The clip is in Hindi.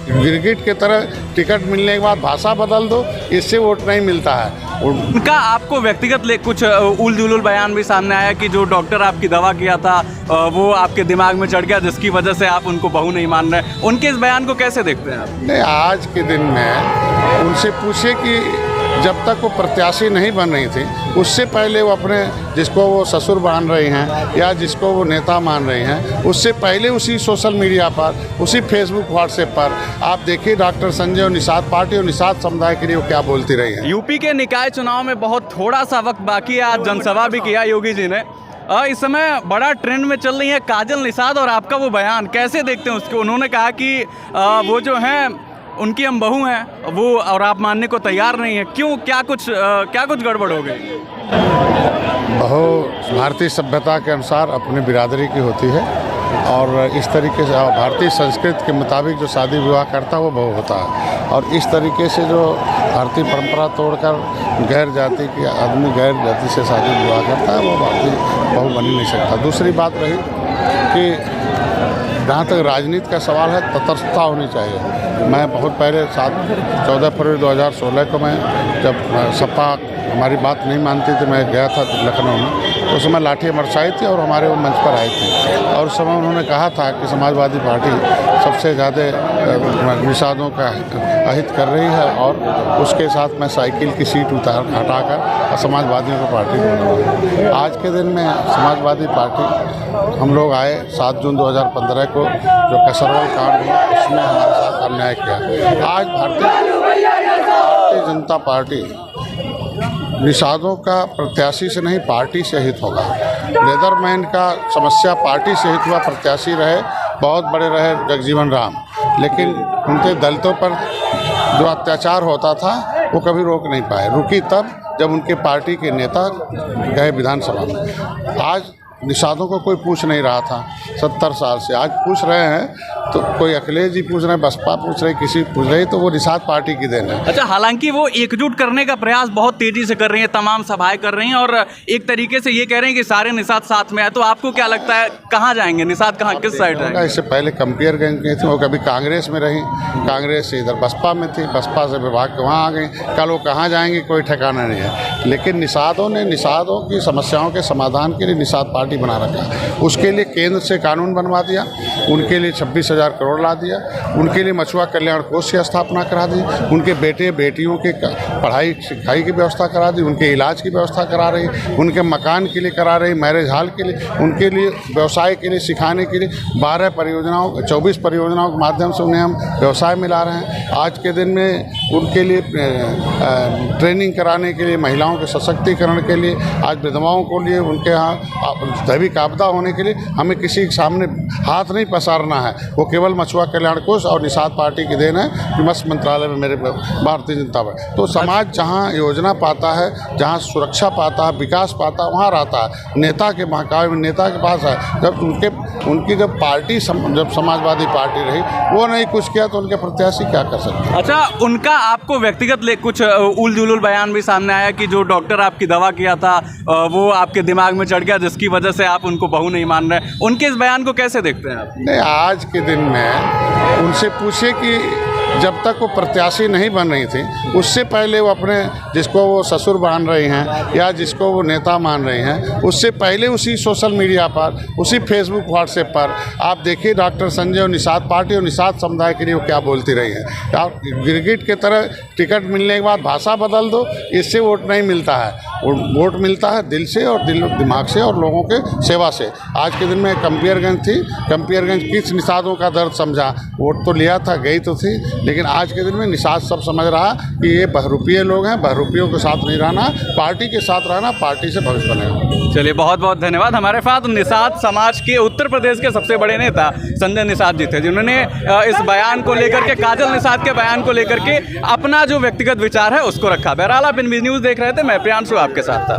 गिरगिट की तरह टिकट मिलने के बाद भाषा बदल दो, इससे वोट नहीं मिलता है। उनका आपको व्यक्तिगत कुछ उल जुलूल बयान भी सामने आया कि जो डॉक्टर आपकी दवा किया था वो आपके दिमाग में चढ़ गया, जिसकी वजह से आप उनको बहू नहीं मान रहे। उनके इस बयान को कैसे देखते हैं आप? नहीं, आज के दिन में उनसे पूछे कि जब तक वो प्रत्याशी नहीं बन रही थी उससे पहले वो अपने जिसको वो ससुर मान रही हैं या जिसको वो नेता मान रही हैं, उससे पहले उसी सोशल मीडिया पर, उसी फेसबुक व्हाट्सएप पर आप देखिए डॉक्टर संजय और निषाद पार्टी और निषाद समुदाय के लिए वो क्या बोलती रही है। यूपी के निकाय चुनाव में बहुत थोड़ा सा वक्त बाकी है। आज जनसभा भी किया योगी जी ने। इस समय बड़ा ट्रेंड में चल रही है काजल निषाद और आपका वो बयान कैसे देखते हैं उसको? उन्होंने कहा कि वो जो हैं उनकी हम बहू हैं वो, और आप मानने को तैयार नहीं है। क्यों, क्या कुछ गड़बड़ हो गई? बहू भारतीय सभ्यता के अनुसार अपनी बिरादरी की होती है और इस तरीके से भारतीय संस्कृति के मुताबिक जो शादी विवाह करता है वो बहू होता है। और इस तरीके से जो भारतीय परंपरा तोड़कर गैर जाति के आदमी गैर जाति से शादी विवाह करता है वो भारतीय बहू बन ही नहीं सकता। दूसरी बात रही कि जहाँ तक राजनीति का सवाल है, तटस्थता होनी चाहिए। मैं बहुत पहले 14 फरवरी 2016 को मैं जब सपा हमारी बात नहीं मानती थी, मैं गया था लखनऊ में, तो उस समय लाठी बरसाई थी और हमारे वो मंच पर आए थे और उस समय उन्होंने कहा था कि समाजवादी पार्टी सबसे ज़्यादा निषादों का अहित कर रही है और उसके साथ मैं साइकिल की सीट हटाकर समाजवादियों को पार्टी बनाऊंगा। आज के दिन में समाजवादी पार्टी हम लोग आए 7 जून 2015 को जो कसरवल कांड हुआ उसमें हमारे साथ अन्याय किया। आज भारतीय जनता पार्टी निषादों का प्रत्याशी से नहीं पार्टी से हित होगा। लेदरमैन का समस्या पार्टी से हित हुआ, प्रत्याशी रहे बहुत बड़े रहे जगजीवन राम, लेकिन उनके दलितों पर जो अत्याचार होता था वो कभी रोक नहीं पाए। रुकी तब जब उनके पार्टी के नेता गए विधानसभा में। आज निषादों को कोई पूछ नहीं रहा था 70 साल से, आज पूछ रहे हैं तो कोई अखिलेश जी पूछ रहे हैं, बसपा पूछ रहे, किसी पूछ रही, तो वो निषाद पार्टी की देन है। अच्छा, हालांकि वो एकजुट करने का प्रयास बहुत तेजी से कर रही हैं, तमाम सभाएं कर रही हैं और एक तरीके से ये कह रहे हैं कि सारे निषाद साथ में आए। तो आपको क्या लगता है कहाँ जाएंगे निषाद, कहाँ किस साइड रहेंगे? इससे पहले कंपेयरगंज गई थी, वो कभी कांग्रेस में रही, कांग्रेस से इधर बसपा में थी, बसपा से विभाग के वहाँ आ गई। कल वो कहाँ जाएंगे कोई ठिकाना नहीं है। लेकिन निषादों ने निषादों की समस्याओं के समाधान के लिए निषाद पार्टी बना रखा। उसके लिए केंद्र से कानून बनवा दिया, उनके लिए 26,000 करोड़ ला दिया, उनके लिए मछुआ कल्याण कोष की स्थापना करा दी, उनके बेटे बेटियों के पढ़ाई शिक्षाई की व्यवस्था करा दी, उनके इलाज की व्यवस्था करा रही, उनके मकान के लिए करा रही, मैरिज हॉल के लिए, उनके लिए व्यवसाय के लिए सिखाने के लिए 24 परियोजनाओं के माध्यम से उन्हें हम व्यवसाय में ला रहे हैं। आज के दिन में उनके लिए ट्रेनिंग कराने के लिए, महिलाओं के सशक्तिकरण के लिए, आज विधवाओं को लिए उनके यहाँ दैविक आपदा होने के लिए हमें किसी के सामने हाथ नहीं पसारना है। वो केवल मछुआ कल्याण कोष और निषाद पार्टी की देन है कि मत्स्य मंत्रालय में मेरे भारतीय जनता पार्टी। तो समाज जहाँ योजना पाता है, जहाँ सुरक्षा पाता है, विकास पाता है, वहाँ रहता है। नेता के महाकाव्य में नेता के पास है। जब उनकी जब पार्टी जब समाजवादी पार्टी रही वो नहीं कुछ किया तो उनके प्रत्याशी क्या कर सकते? अच्छा, उनका आपको व्यक्तिगत कुछ उल जुलूल बयान भी सामने आया कि जो डॉक्टर आपकी दवा किया था वो आपके दिमाग में चढ़ गया, जिसकी वजह से आप उनको बहू नहीं मान रहे। उनके इस बयान को कैसे देखते हैं आप? नहीं, आज के दिन में उनसे पूछे कि जब तक वो प्रत्याशी नहीं बन रही थी उससे पहले वो अपने जिसको वो ससुर मान रही हैं या जिसको वो नेता मान रही हैं, उससे पहले उसी सोशल मीडिया पर, उसी फेसबुक व्हाट्सएप पर आप देखिए डॉक्टर संजय और निषाद पार्टी और निषाद समुदाय के लिए वो क्या बोलती रही हैं। आप गिरगिट की तरह टिकट मिलने के बाद भाषा बदल दो, इससे वोट नहीं मिलता है। वोट मिलता है दिल से और दिमाग से और लोगों के सेवा से। आज के दिन में कंपेयरगंज थी, कंपेयरगंज किस निषादों का दर्द समझा, वोट तो लिया था, गई तो थी, लेकिन आज के दिन में निषाद सब समझ रहा कि ये बहरूपिये लोग हैं, बहरूपियों के साथ नहीं रहना, पार्टी के साथ रहना, पार्टी से भविष्य बनेगा। चलिए, बहुत बहुत धन्यवाद। हमारे साथ निषाद समाज के उत्तर प्रदेश के सबसे बड़े नेता संजय निषाद जी थे, जिन्होंने इस बयान को लेकर के, काजल निषाद के बयान को लेकर के अपना जो व्यक्तिगत विचार है उसको रखा। बहरहाल आप इन न्यूज़ देख रहे थे, मैं प्रियांशु आपके साथ था।